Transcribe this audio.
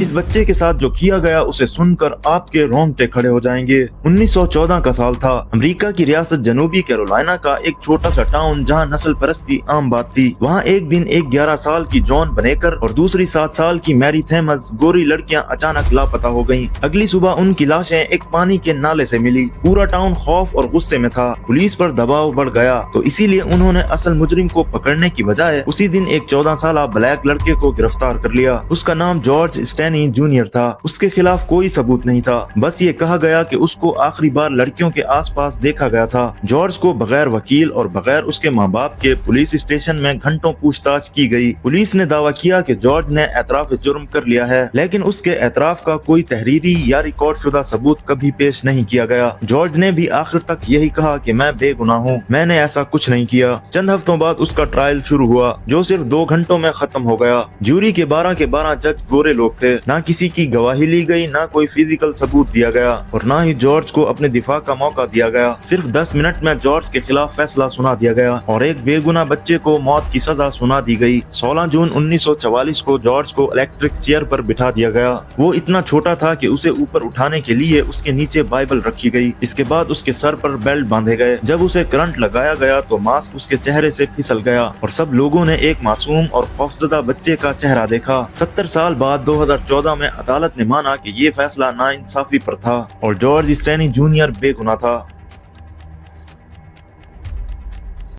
इस बच्चे के साथ जो किया गया उसे सुनकर आपके रोंगटे खड़े हो जाएंगे। 1914 का साल था। अमेरिका की रियासत जनूबी कैरोलिना का एक छोटा सा टाउन जहां नस्ल परस्ती आम बात थी। वहां एक दिन एक 11 साल की जॉन बनेकर और दूसरी 7 साल की मैरी थेमस गोरी लड़कियां अचानक लापता हो गयीं। अगली सुबह उनकी लाशें एक पानी के नाले से मिली। पूरा टाउन खौफ और गुस्से में था। पुलिस पर दबाव बढ़ गया तो इसीलिए उन्होंने असल मुजरिम को पकड़ने की बजाय उसी दिन एक 14 साल ब्लैक लड़के को गिरफ्तार कर लिया। उसका नाम जॉर्ज स्टैनी जूनियर था। उसके खिलाफ कोई सबूत नहीं था, बस ये कहा गया कि उसको आखिरी बार लड़कियों के आसपास देखा गया था। जॉर्ज को बगैर वकील और बगैर उसके माँ बाप के पुलिस स्टेशन में घंटों पूछताछ की गई। पुलिस ने दावा किया कि जॉर्ज ने एतराफ जुर्म कर लिया है, लेकिन उसके एतराफ का कोई तहरीरी या रिकॉर्ड शुदा सबूत कभी पेश नहीं किया गया। जॉर्ज ने भी आखिर तक यही कहा कि मैं बेगुनाह हूँ, मैंने ऐसा कुछ नहीं किया। चंद हफ्तों बाद उसका ट्रायल शुरू हुआ जो सिर्फ 2 घंटों में खत्म हो गया। ज्यूरी के 12 के 12 जज गोरे लोग थे। ना किसी की गवाही ली गई, ना कोई फिजिकल सबूत दिया गया और ना ही जॉर्ज को अपने दिफा का मौका दिया गया। सिर्फ 10 मिनट में जॉर्ज के खिलाफ फैसला सुना दिया गया और एक बेगुनाह बच्चे को मौत की सजा सुना दी गई। 16 जून 1944 को जॉर्ज को इलेक्ट्रिक चेयर पर बिठा दिया गया। वो इतना छोटा था कि उसे ऊपर उठाने के लिए उसके नीचे बाइबल रखी गई। इसके बाद उसके सर पर बेल्ट बांधे गए। जब उसे करंट लगाया गया तो मास्क उसके चेहरे से फिसल गया और सब लोगों ने एक मासूम और खौफजदा बच्चे का चेहरा देखा। 70 साल बाद 2014 में अदालत ने माना कि ये फैसला नाइंसाफी पर था और जॉर्ज स्टैनी जूनियर बेगुनाह था।